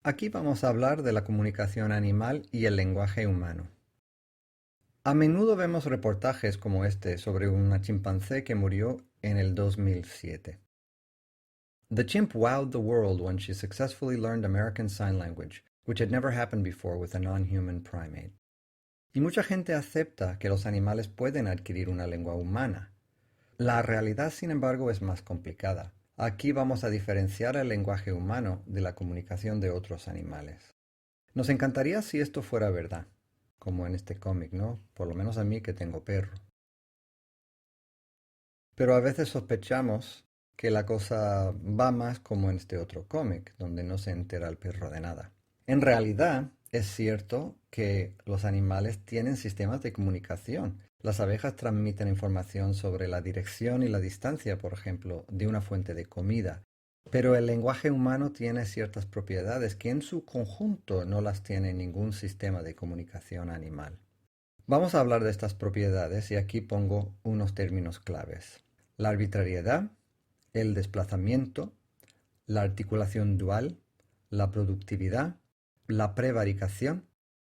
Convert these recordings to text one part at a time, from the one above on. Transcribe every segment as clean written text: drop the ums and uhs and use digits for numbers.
Aquí vamos a hablar de la comunicación animal y el lenguaje humano. A menudo vemos reportajes como este sobre una chimpancé que murió en el 2007. The chimp wowed the world when she successfully learned American Sign Language, which had never happened before with a non-human primate. Y mucha gente acepta que los animales pueden adquirir una lengua humana. La realidad, sin embargo, es más complicada. Aquí vamos a diferenciar el lenguaje humano de la comunicación de otros animales. Nos encantaría si esto fuera verdad, como en este cómic, ¿no? Por lo menos a mí que tengo perro. Pero a veces sospechamos que la cosa va más como en este otro cómic, donde no se entera el perro de nada. En realidad, es cierto que los animales tienen sistemas de comunicación. Las abejas transmiten información sobre la dirección y la distancia, por ejemplo, de una fuente de comida. Pero el lenguaje humano tiene ciertas propiedades que en su conjunto no las tiene ningún sistema de comunicación animal. Vamos a hablar de estas propiedades y aquí pongo unos términos claves. La arbitrariedad, el desplazamiento, la articulación dual, la productividad, la prevaricación,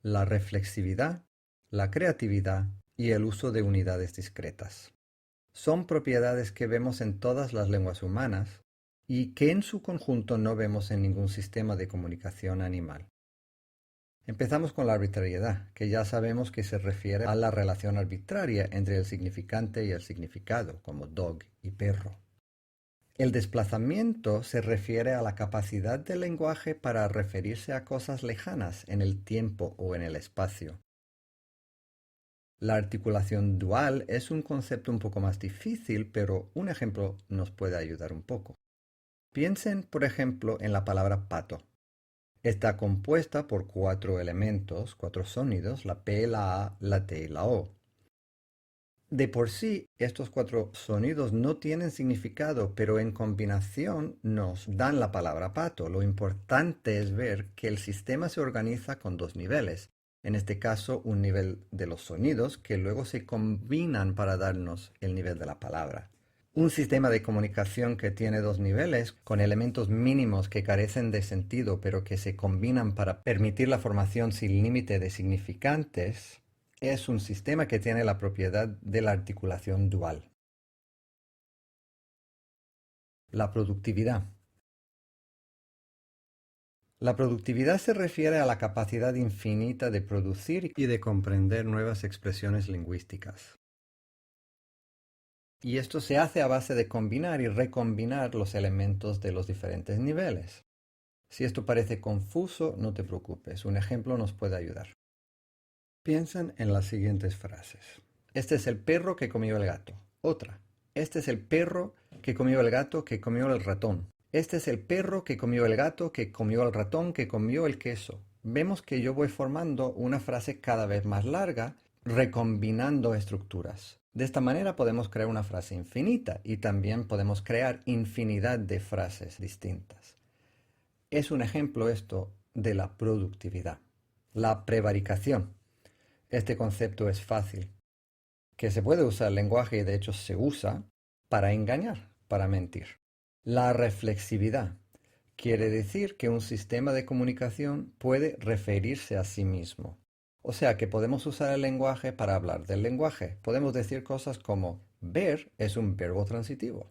la reflexividad, la creatividad y el uso de unidades discretas. Son propiedades que vemos en todas las lenguas humanas y que en su conjunto no vemos en ningún sistema de comunicación animal. Empezamos con la arbitrariedad, que ya sabemos que se refiere a la relación arbitraria entre el significante y el significado, como dog y perro. El desplazamiento se refiere a la capacidad del lenguaje para referirse a cosas lejanas en el tiempo o en el espacio. La articulación dual es un concepto un poco más difícil, pero un ejemplo nos puede ayudar un poco. Piensen, por ejemplo, en la palabra pato. Está compuesta por 4 elementos, 4 sonidos, la P, la A, la T y la O. De por sí, estos 4 sonidos no tienen significado, pero en combinación nos dan la palabra pato. Lo importante es ver que el sistema se organiza con 2 niveles. En este caso, un nivel de los sonidos que luego se combinan para darnos el nivel de la palabra. Un sistema de comunicación que tiene 2 niveles, con elementos mínimos que carecen de sentido pero que se combinan para permitir la formación sin límite de significantes, es un sistema que tiene la propiedad de la articulación dual. La productividad. La productividad se refiere a la capacidad infinita de producir y de comprender nuevas expresiones lingüísticas. Y esto se hace a base de combinar y recombinar los elementos de los diferentes niveles. Si esto parece confuso, no te preocupes, un ejemplo nos puede ayudar. Piensen en las siguientes frases. Este es el perro que comió el gato. Otra. Este es el perro que comió el gato que comió el ratón. Este es el perro que comió el gato que comió el ratón que comió el queso. Vemos que yo voy formando una frase cada vez más larga, recombinando estructuras. De esta manera podemos crear una frase infinita y también podemos crear infinidad de frases distintas. Es un ejemplo esto de la productividad. La prevaricación. Este concepto es fácil, que se puede usar el lenguaje y de hecho se usa para engañar, para mentir. La reflexividad quiere decir que un sistema de comunicación puede referirse a sí mismo. O sea que podemos usar el lenguaje para hablar del lenguaje. Podemos decir cosas como ver es un verbo transitivo.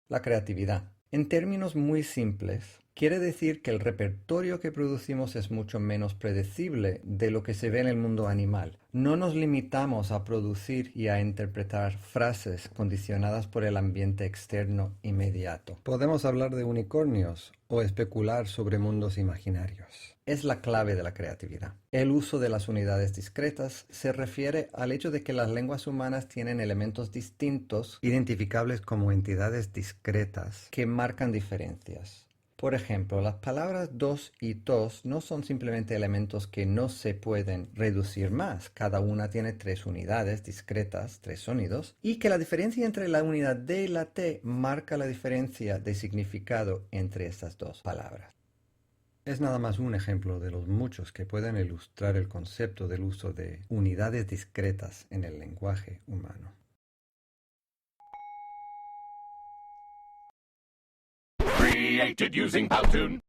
La creatividad. En términos muy simples, quiere decir que el repertorio que producimos es mucho menos predecible de lo que se ve en el mundo animal. No nos limitamos a producir y a interpretar frases condicionadas por el ambiente externo inmediato. Podemos hablar de unicornios o especular sobre mundos imaginarios. Es la clave de la creatividad. El uso de las unidades discretas se refiere al hecho de que las lenguas humanas tienen elementos distintos, identificables como entidades discretas, que marcan diferencias. Por ejemplo, las palabras dos y tos no son simplemente elementos que no se pueden reducir más. Cada una tiene 3 unidades discretas, 3 sonidos, y que la diferencia entre la unidad D y la T marca la diferencia de significado entre estas dos palabras. Es nada más un ejemplo de los muchos que pueden ilustrar el concepto del uso de unidades discretas en el lenguaje humano. Created using Powtoon.